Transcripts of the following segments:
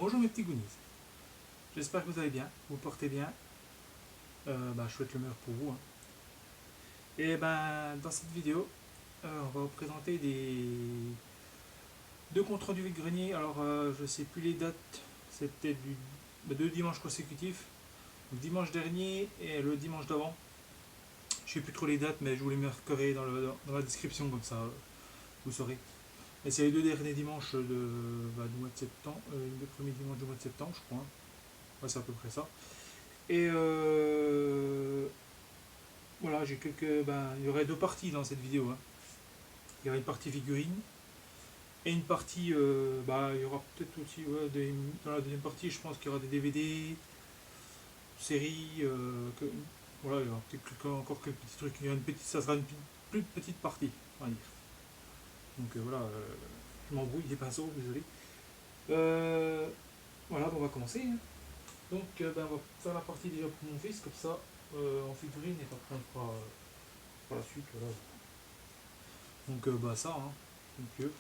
Bonjour mes petits goonies, j'espère que vous allez bien, vous vous portez bien, je souhaite le meilleur pour vous. Et dans cette vidéo, on va vous présenter deux comptes rendus vide-grenier. Alors je sais plus les dates, c'était deux dimanches consécutifs, le dimanche dernier et le dimanche d'avant. Je sais plus trop les dates, mais je vous les marquerai dans la description, comme ça vous saurez. Et c'est les deux derniers dimanches du mois de septembre, les premiers dimanches du mois de septembre, je crois. Ouais, c'est à peu près ça. Et voilà, j'ai quelques. Il y aurait deux parties dans cette vidéo. Il y aura une partie figurine et une partie. Il y aura peut-être aussi. Dans la deuxième partie, je pense qu'il y aura des DVD, séries. Voilà, il y aura peut-être encore quelques petits trucs. Ça sera une plus petite partie, on va dire. Donc je m'embrouille des pinceaux, désolé. Voilà, on va commencer. Donc, on va faire la partie déjà pour mon fils, comme ça, en figurine, et après on fera par la suite. Voilà. Donc, donc,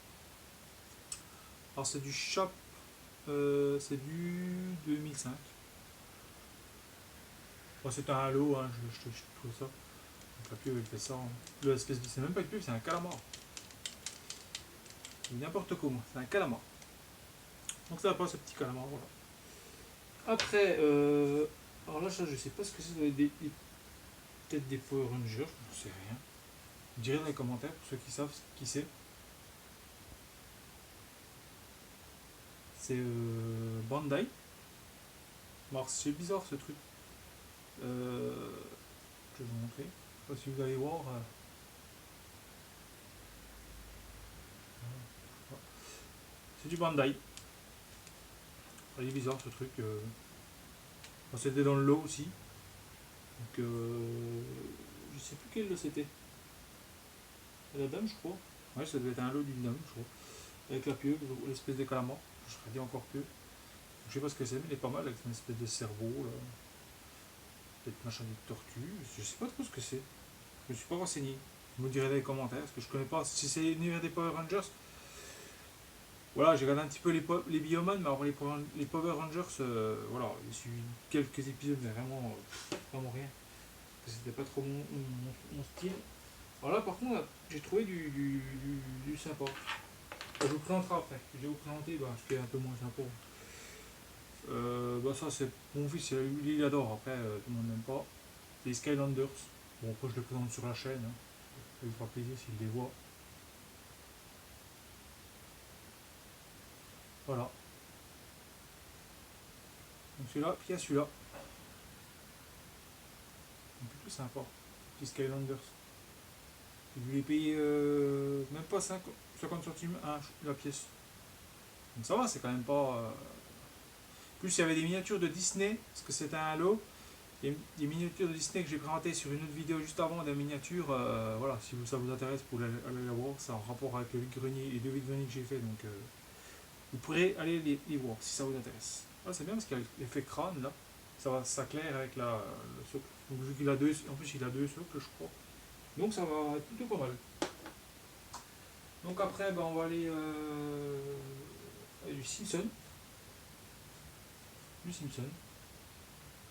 alors, c'est du Shop, c'est du 2005. Bon, c'est un halo, je trouve ça. Donc, la pub, elle fait ça. L'espèce de. C'est même pas une pub, c'est un calamar. C'est n'importe comment, c'est un calamar. Donc, ça va pas ce petit calamar, voilà. Après, alors là, je sais pas ce que c'est, peut-être des Power Rangers, je sais rien. Vous direz dans les commentaires pour ceux qui savent qui c'est. C'est Bandai. Alors c'est bizarre ce truc. Je vais vous montrer. Je sais pas si vous allez voir. C'est du Bandai. Il est bizarre ce truc. C'était dans le lot aussi. Donc je sais plus quel lot c'était. La dame je crois. Ouais, ça devait être un lot d'une dame je crois. Avec la pieuvre, l'espèce de calamar. Je serais dit encore que. Je sais pas ce que c'est, mais il est pas mal avec une espèce de cerveau là. Peut-être machin de tortue. Je sais pas trop ce que c'est. Je me suis pas renseigné. Vous me direz dans les commentaires parce que je connais pas. Si c'est l'univers des Power Rangers, voilà, j'ai regardé un petit peu les Bioman, mais alors les Power Rangers, voilà, j'ai suivi quelques épisodes, mais vraiment rien. Parce que c'était pas trop mon style. Alors là, par contre, j'ai trouvé du sympa. Je vous présentera après. Je vais vous présenter ce qui est un peu moins sympa. Ça, c'est mon fils, lui, il adore. Après, tout le monde n'aime pas. Les Skylanders. Bon, après, je les présente sur la chaîne. Ça lui fera plaisir s'il les voit. Voilà. Donc celui-là, puis il y a celui-là. Plutôt sympa. Petit Skylanders. Je lui ai payé même pas 50 centimes la pièce. Donc ça va, c'est quand même pas. Plus il y avait des miniatures de Disney, parce que c'était un lot. Des miniatures de Disney que j'ai présentées sur une autre vidéo juste avant, des miniatures. Voilà, si ça vous intéresse, pour aller la voir. C'est en rapport avec le vide-grenier, les deux vide-greniers que j'ai fait. Donc vous pourrez aller les voir si ça vous intéresse. Ah, c'est bien parce qu'il y a l'effet crâne là. Ça claire avec le socle. Donc vu qu'il a deux, en plus il a deux socles je crois. Donc ça va être plutôt pas mal. Donc après on va aller du Simpson. Du Simpson.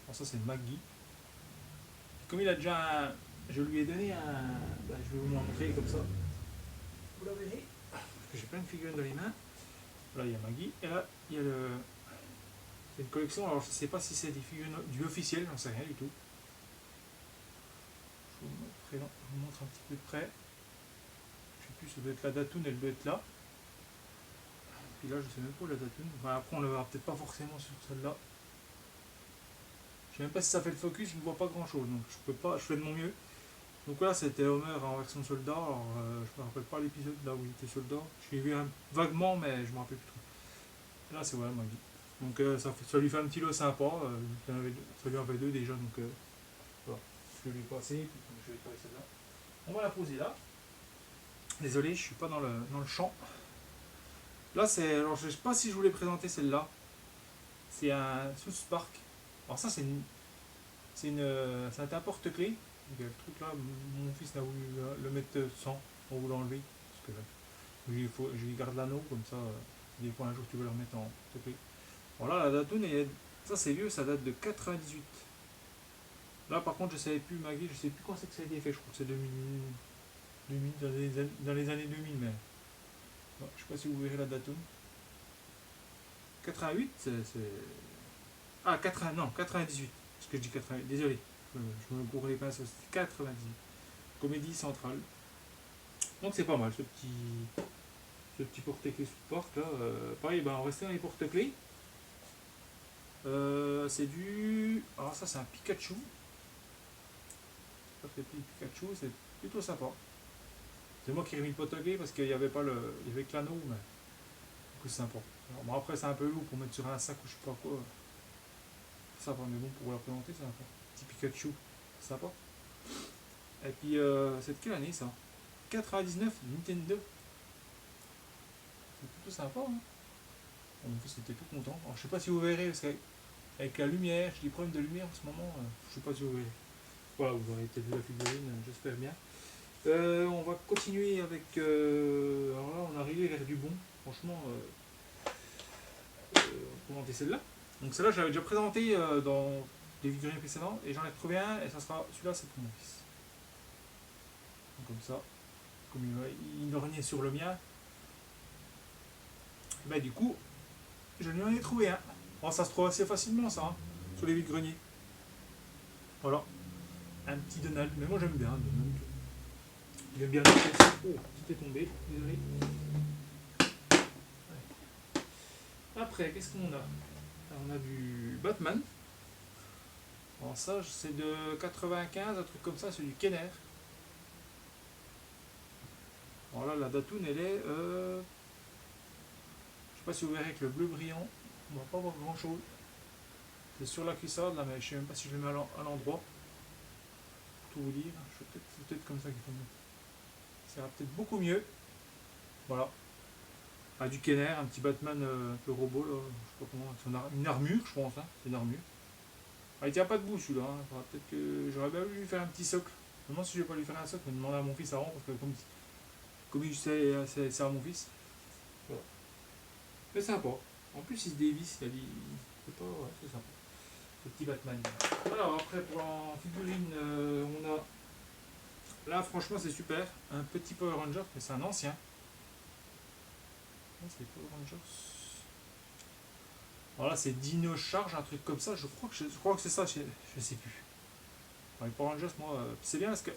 Alors ça c'est Maggie. Comme il a déjà un. Je lui ai donné un. Je vais vous montrer comme ça. Vous la verrez. Parce que j'ai plein de figurines dans les mains. Là il y a Maggie. Et là il y a le. C'est une collection, alors je ne sais pas si c'est des figurines du officiel, j'en sais rien du tout. Je vous montre un petit peu de près. Je sais plus, ça doit être la Datoon, elle doit être là. Puis là, je sais même pas où la Datoon. Après, on ne le verra peut-être pas forcément sur celle-là. Je sais même pas si ça fait le focus, je ne vois pas grand chose, donc je peux pas, je fais de mon mieux. Donc là, c'était Homer en version soldat. Alors, je me rappelle pas l'épisode là où il était soldat. Je l'ai vu vaguement, mais je me rappelle plus trop. Là, c'est voilà ma vie. Donc ça lui fait un petit lot sympa. Ça lui en fait deux déjà, donc voilà. Je vais lui passer, puis je vais travailler celle-là. On va la poser là. Désolé, je suis pas dans le champ. Là, c'est. Alors, je sais pas si je voulais présenter celle-là. C'est un South Spark. Alors, ça, c'est un porte-clés. Il y a le truc là, mon fils a voulu le mettre sans, on voulait l'enlever. Parce que je lui garde l'anneau, comme ça, des fois un jour tu veux le remettre en porte-clés. Voilà, la datoune, ça c'est vieux, ça date de 98. Là par contre je savais plus, Maggie, je sais plus quand c'est que ça a été fait, je crois que c'est 2000, dans les années 2000 mais bon, je sais pas si vous verrez la datoune. 88 Ah 80, non, 98. Parce que je dis 88, désolé, je me bourre les pinceaux, c'est 98. Comédie centrale. Donc c'est pas mal ce petit porte-clés sous porte là. Pareil, ben, on restait dans les porte-clés. C'est du. Alors ça c'est un Pikachu. Ça fait Pikachu, c'est plutôt sympa. C'est moi qui ai remis le porte-clés parce qu'il n'y avait pas le. Il y avait que l'anneau, mais du coup c'est sympa. Alors, bon, après c'est un peu lourd pour mettre sur un sac ou je sais pas quoi. Ça va, mais bon pour la présenter c'est sympa. Petit Pikachu, c'est sympa. Et puis c'est de quelle année ça? 99 Nintendo. C'est plutôt sympa, hein. Mon fils était tout content. Alors, je sais pas si vous verrez, parce qu'avec la lumière, j'ai des problèmes de lumière en ce moment, je sais pas si vous verrez. Voilà, vous aurez peut-être vu la figurine, j'espère bien. On va continuer avec. Alors là, on est arrivé vers du bon. Franchement, on va commenter celle-là. Donc celle-là, je l'avais déjà présentée dans des figurines précédentes, et j'en ai retrouvé un, et ça sera celui-là, c'est pour mon fils. Donc, comme ça, comme il ornait sur le mien, et ben, du coup, je lui en ai trouvé un. Bon, ça se trouve assez facilement, ça, hein, sur les vides-greniers. Voilà, un petit Donald, mais moi j'aime bien Donald. J'aime bien le texte. Oh, tout est tombé, désolé. Après, qu'est-ce qu'on a? On a du Batman. Alors ça, c'est de 95, un truc comme ça, c'est du Kenner. Voilà, la datoune, elle est. Je sais pas si vous verrez avec le bleu brillant, on va pas voir grand chose. C'est sur la cuissarde là, mais je sais même pas si je le mets à l'endroit. Pour tout vous dire, c'est peut-être comme ça qu'il faut le mettre. Ça ira peut-être beaucoup mieux. Voilà. Ah, du Kenner, un petit Batman un peu robot là, je sais pas comment, une armure je pense, hein, c'est une armure. Ah, il tient pas debout celui-là, hein. Peut-être que j'aurais bien voulu lui faire un petit socle. Je me demande si je vais pas lui faire un socle, mais demander à mon fils avant, parce que comme il sait, c'est à mon fils. Voilà. C'est sympa. En plus il se dévisse, il a dit. C'est pas. Ouais, c'est sympa. Ce petit Batman. Alors après pour en figurine, on a. Là franchement c'est super. Un petit Power Ranger, mais c'est un ancien. C'est Power Rangers. Voilà, c'est Dino Charge, un truc comme ça. Je crois que c'est ça, je sais plus. Dans les Power Rangers, moi, c'est bien parce que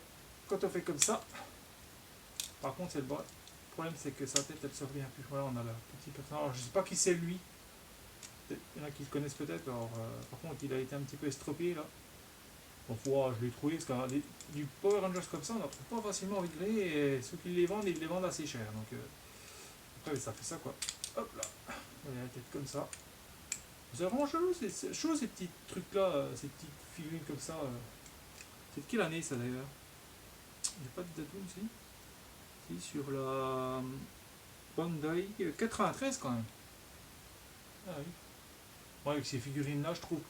quand on fait comme ça, par contre, c'est le problème, c'est que sa tête, elle se revient plus. Voilà, on a le petit personnage. Alors, je sais pas qui c'est lui. Il y en a qui le connaissent peut-être. Alors, par contre, il a été un petit peu estropié là. Donc, je l'ai trouvé parce que du Power Rangers comme ça, on n'en trouve pas facilement en vide. Et ceux qui les vendent, ils les vendent assez cher. Donc, après, ça fait ça quoi. Hop là. Il a la tête comme ça. C'est vraiment chelou, c'est chaud ces petits trucs là, ces petites figurines comme ça. C'est de quelle année ça d'ailleurs? Il n'y a pas de datum ici. Si, sur la Bandai 93 quand même. Ah oui. Moi avec ces figurines là, je trouve,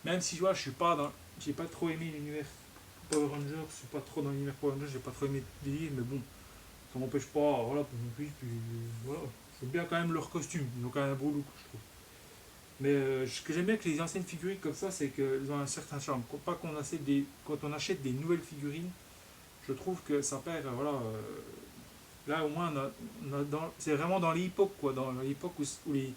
même si je suis pas dans. J'ai pas trop aimé l'univers Power Rangers, je suis pas trop dans l'univers Power Rangers, j'ai pas trop aimé le délire, mais bon, ça m'empêche pas, voilà, pour mon fils, puis voilà. J'aime bien quand même leur costume, ils ont quand même un beau look, je trouve. Mais ce que j'aime bien avec les anciennes figurines comme ça, c'est qu'elles ont un certain charme. Quand on achète des nouvelles figurines, je trouve que ça perd. Voilà, là au moins, c'est vraiment dans l'époque, quoi. Dans l'époque où les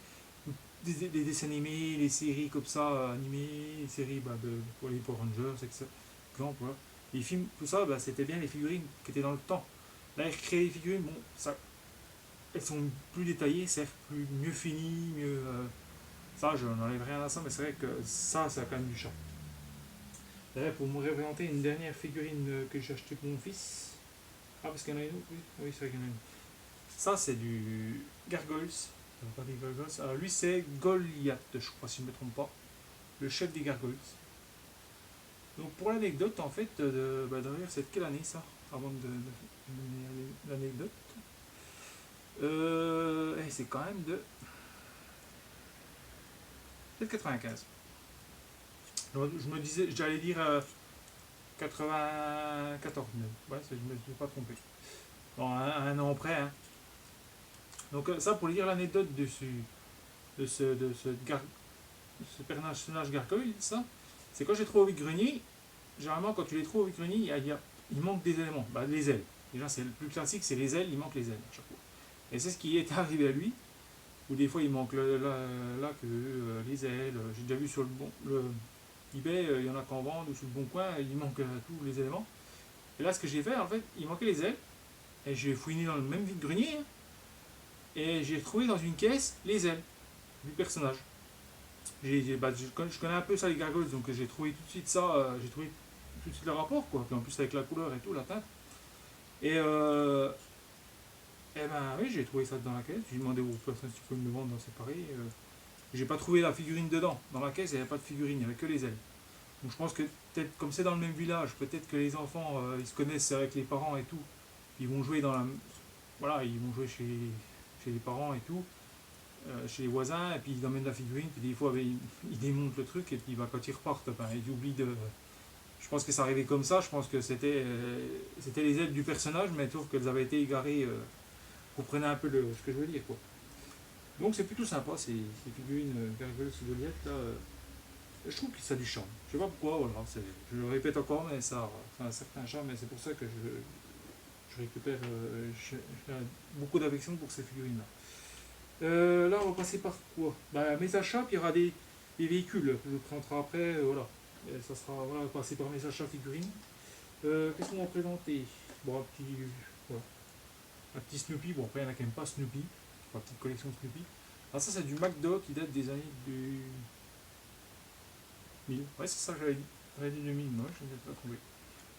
dessins animés, les séries comme ça, animées, les séries pour les Power Rangers, exemple, voilà. Les films, tout ça, c'était bien les figurines qui étaient dans le temps. Là, créer les figurines, bon, elles sont plus détaillées, certes, mieux finies, mieux. Ça, je n'enlève rien à ça, mais c'est vrai que ça a quand même du charme. D'ailleurs, pour me représenter une dernière figurine que j'ai achetée pour mon fils. Ah, parce qu'il y en a une autre, oui. Oui, c'est vrai qu'il y en a une. Ça, c'est du Gargoyles. Pas des Gargoyles. Alors, lui, c'est Goliath, je crois, si je ne me trompe pas. Le chef des Gargoyles. Donc, pour l'anecdote, en fait, d'ailleurs, c'est de quelle année ça? Avant de donner l'anecdote. C'est quand même de. Peut-être 95. Je me disais, j'allais dire 94 même. Ouais, je ne me suis pas trompé. Bon, un an près. Hein. Donc ça, pour lire l'anecdote de ce ce personnage gargoyle, ça, c'est quand j'ai trouvé au vide-grenier, généralement quand tu les trouves au vide-grenier, il manque des éléments. Bah, les ailes. Déjà, c'est le plus classique, c'est les ailes, il manque les ailes à chaque fois. Et c'est ce qui est arrivé à lui, où des fois il manque la queue, les ailes. J'ai déjà vu sur le eBay, il y en a qu'en vente, ou sur le bon coin, il manque tous les éléments. Et là, ce que j'ai fait, en fait, il manquait les ailes, et j'ai fouiné dans le même vide-grenier, hein, et j'ai trouvé dans une caisse les ailes du personnage. Je connais un peu ça les gargoyles, donc j'ai trouvé tout de suite ça, j'ai trouvé tout de suite le rapport, quoi. Puis en plus avec la couleur et tout, la teinte. Et eh ben oui, j'ai trouvé ça dans la caisse. J'ai demandé aux personnes si tu peux me le vendre dans séparé. J'ai pas trouvé la figurine dedans. Dans la caisse, il n'y avait pas de figurine, il n'y avait que les ailes. Donc je pense que peut-être comme c'est dans le même village, peut-être que les enfants ils se connaissent avec les parents et tout. Ils vont jouer dans la, voilà, ils vont jouer chez les parents et tout, chez les voisins, et puis ils emmènent la figurine, puis des fois ils démontent le truc, et puis bah, quand ils repartent, ben, ils oublient de. Je pense que ça arrivait comme ça, je pense que c'était les ailes du personnage, mais sauf qu'elles avaient été égarées. Vous comprenez un peu ce que je veux dire, quoi. Donc c'est plutôt sympa, ces figurines gargoyles sous Goliath, là. Je trouve que ça a du charme. Je sais pas pourquoi, voilà. Je le répète encore, mais ça a un certain charme, et c'est pour ça que je récupère j'ai beaucoup d'affection pour ces figurines-là. Là, on va passer par quoi? Bah, mes achats, puis il y aura des véhicules que je présenterai après, voilà. Et ça sera, voilà, passer par mes achats figurines. Qu'est-ce qu'on va présenter? Bon, voilà, un petit Snoopy. Bon, après, il y en a qui n'aiment pas Snoopy. La petite collection Snoopy. Alors, ça, c'est du McDo qui date des années du 1000. Ouais, c'est ça que j'avais dit. J'avais dit 2000, moi, je ne l'ai pas trouvé.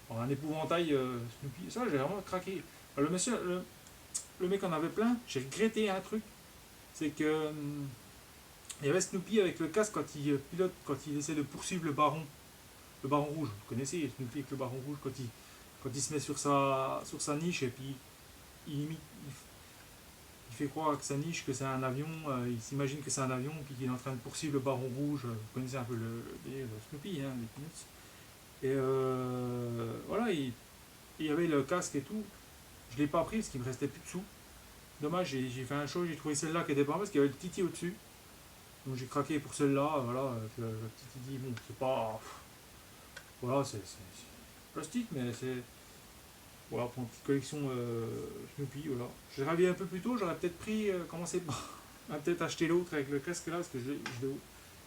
Alors, un épouvantail Snoopy. Ça, j'ai vraiment craqué. Alors, le mec en avait plein. J'ai regretté un truc. C'est que. Il y avait Snoopy avec le casque quand il pilote, quand il essaie de poursuivre le baron rouge. Vous connaissez Snoopy avec le baron rouge quand il se met sur sa niche et puis il imite, il fait croire que sa niche, que c'est un avion, il s'imagine que c'est un avion puis qu'il est en train de poursuivre le baron rouge. Vous connaissez un peu le Snoopy, hein, les Peanuts. Et voilà, il y avait le casque et tout. Je ne l'ai pas pris parce qu'il me restait plus de sous. Dommage, j'ai fait un show, j'ai trouvé celle-là qui était pas mal parce qu'il y avait le Titi au-dessus. Donc j'ai craqué pour celle-là, voilà, le petit Titi, bon, c'est pas. Voilà, c'est plastique, mais c'est. Voilà, pour une petite collection Snoopy, voilà. Je l'ai ravi un peu plus tôt, j'aurais peut-être pris, commencé par. Peut-être acheter l'autre avec le casque là, parce que je l'ai.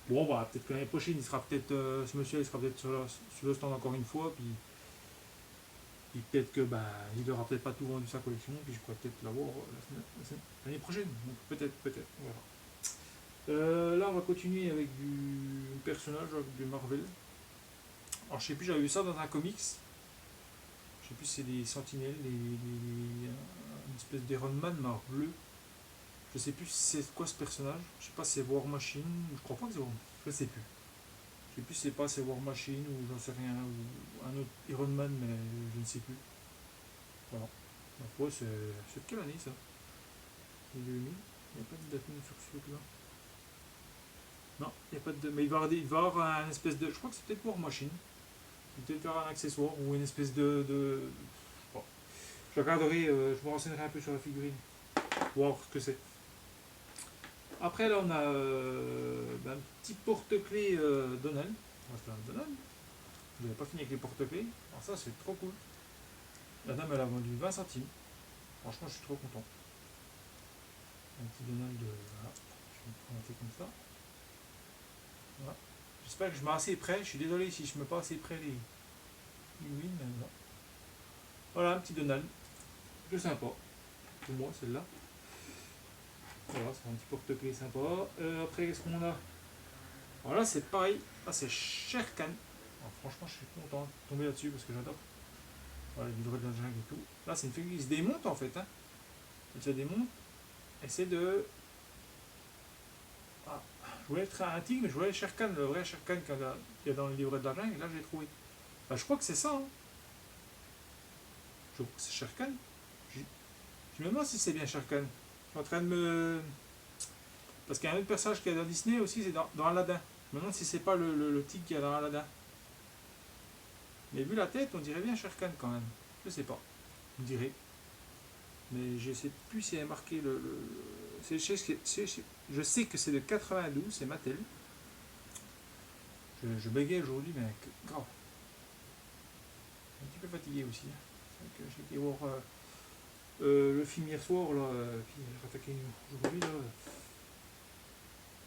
Bon, bah, peut-être que l'année prochaine, il sera peut-être. Ce monsieur, il sera peut-être sur le stand encore une fois, puis peut-être que, bah, il n'aura peut-être pas tout vendu sa collection, puis je pourrais peut-être l'avoir l'année prochaine. Donc peut-être, on verra. Là, on va continuer avec du personnage, avec du Marvel. Alors, je sais plus, j'avais vu ça dans un comics. Je sais plus si c'est des sentinelles, une espèce d'Iron Man, mais en bleu. Je sais plus si c'est quoi ce personnage. Je sais pas si c'est War Machine. Je crois pas que c'est War Machine. Je sais plus. Je sais plus si c'est War Machine ou j'en sais rien. Ou un autre Iron Man, mais je ne sais plus. Voilà. Donc, ouais, c'est de quelle année ça? Il n'y a pas de date sur ce truc-là. Non, il n'y a pas de. Mais il va y avoir un espèce de. Je crois que c'est peut-être War Machine. Il va peut-être faire un accessoire ou une espèce de. Bon. Je regarderai, je me renseignerai un peu sur la figurine. Voir ce que c'est. Après, là, on a un petit porte-clés Donald. C'est un Donald. Vous n'avez pas fini avec les porte-clés. Alors, ça, c'est trop cool. La dame, elle a vendu 20 centimes. Franchement, je suis trop content. Un petit Donald. Voilà. Je vais le présenter comme ça. Voilà. J'espère que je mets assez près. Je suis désolé si je ne mets pas assez près les figurines. Voilà, un petit Donald. Plus sympa. Pour moi, celle-là. Voilà, c'est un petit porte-clés sympa. Après, qu'est-ce qu'on a? Voilà, c'est pareil. Ah, c'est Sherkan. Alors, franchement, je suis content de tomber là-dessus parce que j'adore. Voilà, le livret de la jungle et tout. Là, c'est une figure qui se démonte en fait. Hein. Elle se démonte. Et c'est de. Ah, je voulais être un tigre, mais je voulais Sherkan, le vrai Sherkan qu'il y a dans le livret de la jungle. Et là, j'ai trouvé. Bah, je crois que c'est ça. Hein. Je crois que c'est Sherkan. Je me demande si c'est bien Sherkan. Je suis en train de me. Parce qu'il y a un autre personnage qui est dans Disney aussi, c'est dans Aladdin. Je me demande si c'est pas le tigre qui est dans Aladdin. Mais vu la tête, on dirait bien Sherkan quand même. Je sais pas. On dirait. Mais je sais plus si elle est marqué je sais que c'est de 92, c'est Mattel. Je bégaye aujourd'hui, mais grave. Un petit peu fatigué aussi. Hein. C'est vrai que j'ai été voir le film hier soir, là, puis j'ai rattaqué aujourd'hui. Là.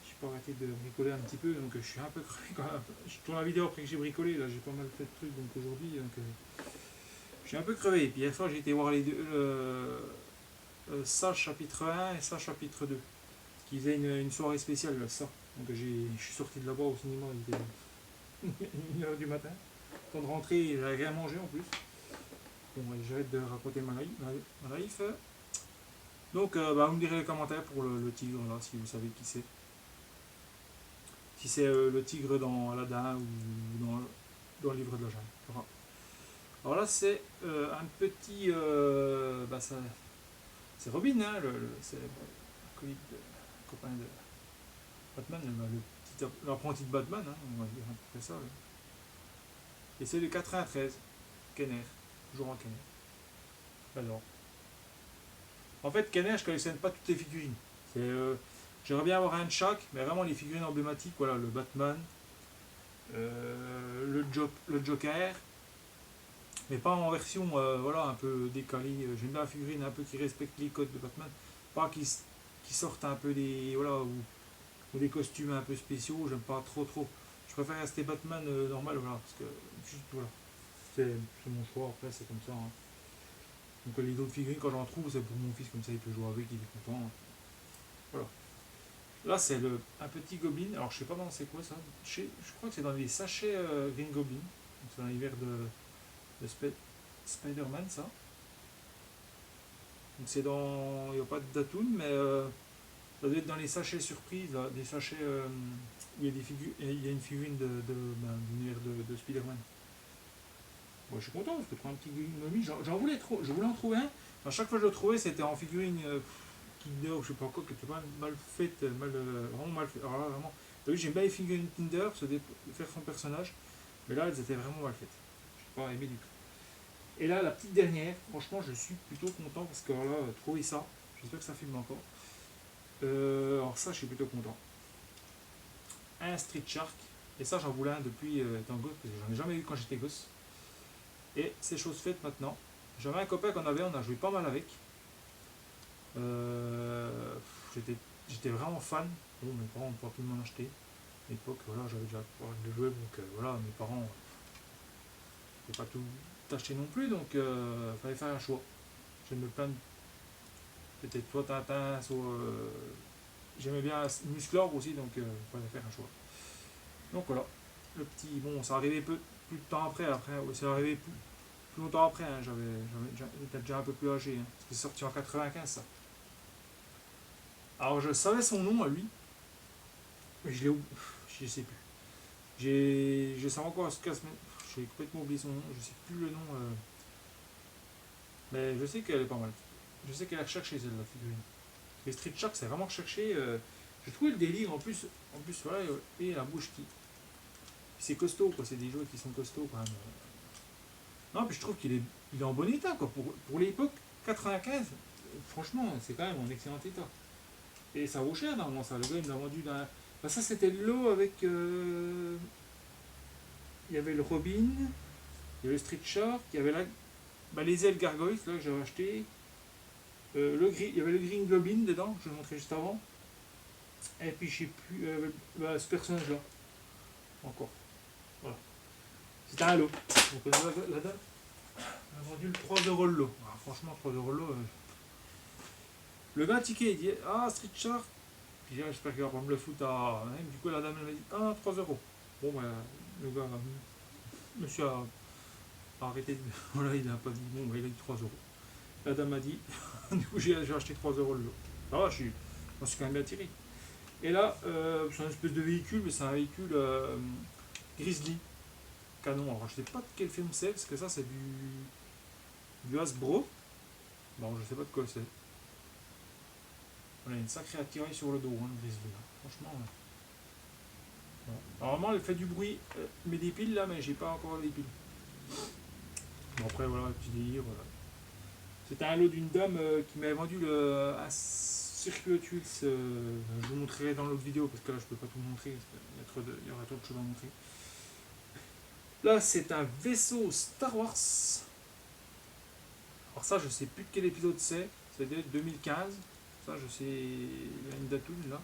J'ai pas arrêté de bricoler un petit peu, donc je suis un peu crevé quand même. Je tourne la vidéo après que j'ai bricolé, là j'ai pas mal fait de trucs donc aujourd'hui. Donc, je suis un peu crevé. Puis hier soir j'ai été voir les deux, ça chapitre 1 et ça chapitre 2. Qui faisait une soirée spéciale, là, ça. Donc je suis sorti de là-bas au cinéma, il était 1h du matin. Temps de rentrer, j'avais rien mangé en plus. Bon, j'arrête de raconter ma life. Donc, vous me direz les commentaires pour le tigre, là, si vous savez qui c'est. Si c'est le tigre dans Aladdin ou dans le livre de la jungle. Voilà. Alors là, c'est un petit. C'est Robin, hein, c'est le copain de Batman, l'apprenti de Batman, hein, on va dire à peu près ça. Là. Et c'est le 93, Kenner, toujours en Kenner. Alors. En fait, Kenner, je collectionne pas toutes les figurines. J'aimerais bien avoir un de chaque, mais vraiment les figurines emblématiques, voilà, le Batman, le Joker, mais pas en version voilà, un peu décalée. J'aime bien la figurine un peu qui respecte les codes de Batman, pas qui sortent un peu des. Voilà, ou des costumes un peu spéciaux, j'aime pas trop. Je préfère rester Batman normal, voilà, parce que juste voilà. C'est mon choix, après c'est comme ça. Hein. Donc les autres figurines, quand j'en trouve, c'est pour mon fils, comme ça il peut jouer avec, il est content. Voilà. Là, c'est un petit Goblin. Alors, je sais pas dans c'est quoi ça. Je crois que c'est dans les sachets Green Goblin. C'est dans l'hiver de Spider-Man, ça. Donc, c'est dans. Il n'y a pas de Datoon, mais ça doit être dans les sachets surprises, là, des sachets où il y a, il y a une figurine de l'univers de Spider-Man. Bon, je suis content parce que pour un petit Goblin, je voulais en trouver un. À chaque fois que je le trouvais, c'était en figurine. Kinder, je sais pas quoi, qui était mal faite, vraiment mal faite. Alors là, vraiment, oui, j'aime bien les figurines Kinder, faire son personnage, mais là, elles étaient vraiment mal faites. Je n'ai pas aimé du tout. Et là, la petite dernière, franchement, je suis plutôt content parce que alors là, trouver ça, j'espère que ça filme encore. Alors ça, je suis plutôt content. Un Street Shark, et ça, j'en voulais un depuis étant gosse, parce que j'en ai jamais eu quand j'étais gosse. Et c'est chose faite maintenant. J'avais un copain qu'on avait, on a joué pas mal avec. Euh, J'étais vraiment fan. Bon, mes parents n'ont pas pu m'en acheter. À l'époque, voilà, j'avais déjà pas de jouer, donc voilà, mes parents ne pouvaient pas tout acheter non plus, donc il fallait faire un choix. J'aimais plein de. Peut-être soit Tintin, soit. J'aimais bien Musclor aussi, donc il fallait faire un choix. Donc voilà, le petit. Bon, ça arrivait plus de temps après, c'est arrivé plus longtemps après, hein, j'étais déjà un peu plus âgé, hein, parce que c'est sorti en 95 ça. Alors je savais son nom à lui, mais je sais plus. Je sais encore ce que j'ai complètement oublié son nom, je sais plus le nom, mais je sais qu'elle est pas mal. Je sais qu'elle est recherchée celle-là, figurine. Les Street Shark c'est vraiment recherché. J'ai trouvé le délire en plus voilà, et la bouche qui. C'est costaud quoi, c'est des jouets qui sont costauds quand même. Non, puis je trouve il est en bon état quoi. Pour l'époque, 95, franchement, c'est quand même en excellent état. Et ça vaut cher normalement ça. Le gars il m'a vendu d'un. Bah, ça c'était le lot avec. Il y avait le Robin, il y avait le Street Shark, il y avait les ailes Gargoyles là, que j'avais acheté. Il y avait le Green Goblin dedans, que je vous montrais juste avant. Et puis je sais plus. Ce personnage là. Encore. Voilà. C'était un lot. Donc la dame a vendu le 3€ le lot. Alors, franchement 3€ le lot. Le gars ticket il dit ah Street Shark. Puis j'espère qu'il va pas me le foutre à. Hein. Du coup la dame elle m'a dit ah 3€. Bon ben le gars, monsieur a arrêté de. Voilà, il n'a pas dit bon ben il a dit 3€. La dame m'a dit, du coup j'ai acheté 3€ le lot. Alors là je m'en suis quand même bien tiré. Et là, c'est un espèce de véhicule, mais c'est un véhicule Grizzly canon. Alors je sais pas de quel film c'est, parce que ça c'est du Hasbro. Bon, je sais pas de quoi c'est. On a une sacrée attirail sur le dos, hein, Grizzly. Franchement. Bon. Normalement, elle fait du bruit, met des piles là, mais j'ai pas encore les piles. Bon, après, voilà, petit délire. Voilà. C'était un lot d'une dame qui m'avait vendu un Circuit Twix. Je vous montrerai dans l'autre vidéo, parce que là, je peux pas tout montrer. Il y aura trop de choses à montrer. Là, c'est un vaisseau Star Wars. Alors ça, je sais plus de quel épisode c'est. C'était 2015. Ça, je sais. Il y a une date là.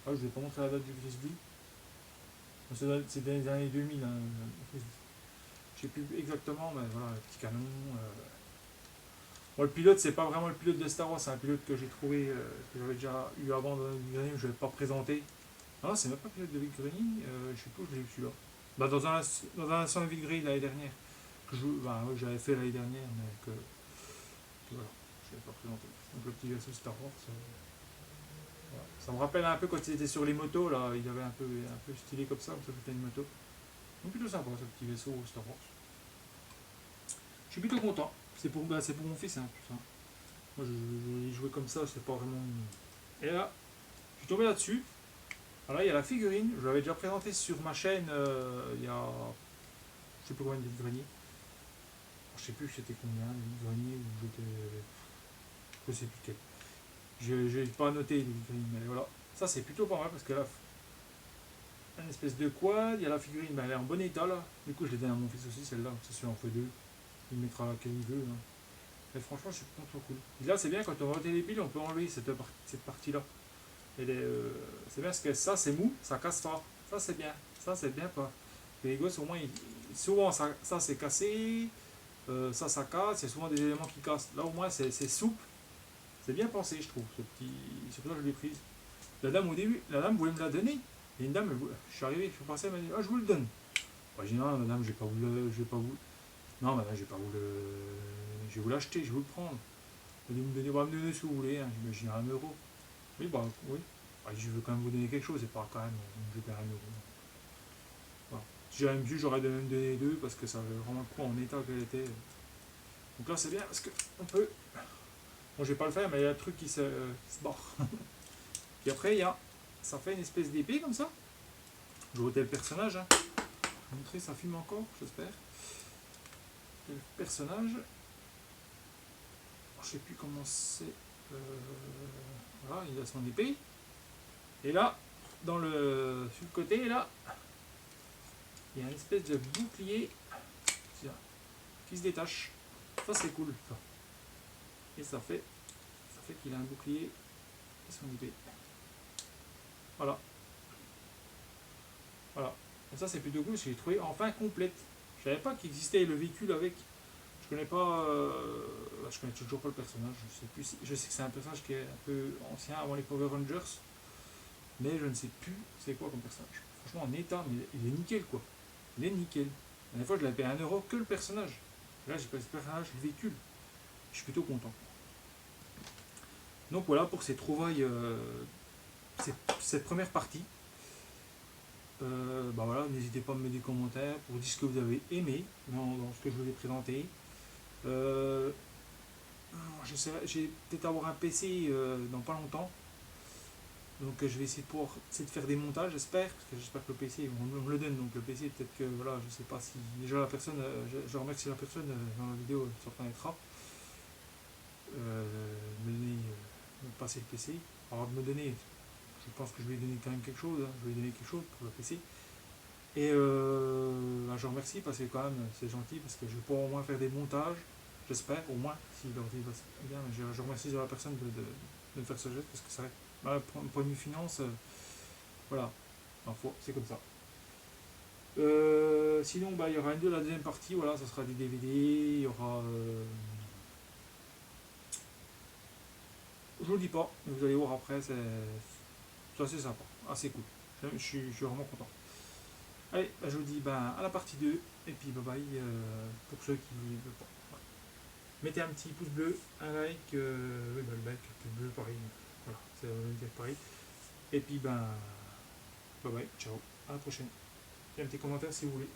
Ah, je vais pas montrer la date du Frisbee. C'est dans les années 2000. Hein. Je sais plus exactement, mais voilà, le petit canon. Bon, le pilote, c'est pas vraiment le pilote de Star Wars, c'est un pilote que j'ai trouvé, que j'avais déjà eu avant dans une grenier, je ne l'ai pas présenté. Non, c'est même pas le pilote de Vic Grenier, je sais pas où je l'ai eu celui-là. Bah, dans un instant de Vic Grenier l'année dernière, que j'avais fait l'année dernière, mais que voilà, je l'avais pas présenté. Donc le petit vaisseau Star Wars, voilà. Ça me rappelle un peu quand il était sur les motos, là, il avait un peu stylé comme ça c'était une moto. Donc plutôt sympa ce petit vaisseau Star Wars. Je suis plutôt content. C'est pour mon fils, hein, tout ça. Moi, je l'ai joué comme ça, c'est pas vraiment. Et là, je suis tombé là-dessus. Alors là, il y a la figurine. Je l'avais déjà présenté sur ma chaîne il y a. Je sais plus combien de greniers. Je sais plus c'était combien de greniers ou j'étais. Je sais plus quel. Je n'ai pas noté les figurines, mais voilà. Ça, c'est plutôt pas mal parce qu'elle a une espèce de quad. Il y a la figurine, ben, elle est en bon état là. Du coup, je l'ai donné à mon fils aussi, celle-là. Ça, c'est en feu 2. Il mettra laquelle il veut. Hein. Mais franchement, c'est trop cool. Et là, c'est bien quand on va ôter les piles, on peut enlever cette partie-là. C'est bien parce que ça, c'est mou, ça casse pas. Ça, c'est bien. Ça, c'est bien pas. Les gosses, au moins, souvent, ça c'est cassé. Ça casse. Il y a souvent des éléments qui cassent. Là, au moins, c'est souple. C'est bien pensé, je trouve. C'est pour ça que je l'ai prise. La dame, au début, la dame voulait me la donner. Et une dame, je suis arrivé, je suis passé, elle m'a dit, ah, je vous le donne. Moi, j'ai dit, non, madame, j'ai pas voulu, j'ai pas voulu. Non, madame, j'ai pas voulu. Je vais vous l'acheter, je vais vous le prendre. Elle dit, me donner ce que vous voulez. Hein. J'ai 1 euro. Oui, bah oui. Ah, je veux quand même vous donner quelque chose, c'est pas quand même. Je perds 1 euro. Voilà. Si j'avais pu, j'aurais même donné 2 parce que ça avait vraiment le coup en état qu'elle était. Donc là, c'est bien parce qu'on peut. Bon, je vais pas le faire, mais il y a un truc qui se barre. Et après, ça fait une espèce d'épée comme ça. Je vois tel personnage. Hein. Je vais montrer, ça filme encore, j'espère. Tel personnage. Je sais plus comment c'est. Voilà, il a son épée. Et là, sur le côté, là, il y a une espèce de bouclier qui se détache. Ça, c'est cool. Ça. Et ça fait qu'il a un bouclier et son épée. Voilà. Voilà. Et ça, c'est plutôt cool parce que j'ai trouvé enfin complète. Je savais pas qu'il existait le véhicule avec. Je connais pas. Je connais toujours pas le personnage. Je sais que c'est un personnage qui est un peu ancien avant les Power Rangers. Mais je ne sais plus c'est quoi comme personnage. Franchement, en état, mais il est nickel quoi. Il est nickel. La dernière fois, je l'avais payé 1 euro que le personnage. Là, j'ai payé le personnage, le véhicule. Je suis plutôt content. Donc voilà pour ces trouvailles, cette première partie. Bah voilà, n'hésitez pas à me mettre des commentaires pour dire ce que vous avez aimé dans ce que je vous ai présenté. J'ai peut-être avoir un PC dans pas longtemps. Donc je vais essayer de faire des montages, j'espère, parce que j'espère que le PC, on me le donne, donc le PC, peut-être que voilà, je sais pas si déjà la personne, je remercie la personne dans la vidéo sur Planetra, me passer le PC. Alors de me donner, je pense que je vais lui donner quand même quelque chose, hein, je vais lui donner quelque chose pour le PC. Et bah, je remercie parce que quand même c'est gentil, parce que je vais pouvoir au moins faire des montages, j'espère, au moins, si l'ordi va bien, mais je remercie la personne de me faire ce geste, parce que ça point de vue finance, voilà, c'est comme ça. Sinon, bah, il y aura la deuxième partie, voilà, ça sera du DVD, il y aura. Je vous le dis pas, mais vous allez voir après, c'est assez sympa, assez cool. Je suis vraiment content. Allez, bah, je vous dis bah, à la partie 2, et puis bye bye pour ceux qui ne veulent pas. Voilà. Mettez un petit pouce bleu, un like, oui, bah, le like, le pouce bleu, pareil, voilà, c'est pareil. Et puis ben, bye bye, ciao, à la prochaine. Et un petit commentaire si vous voulez.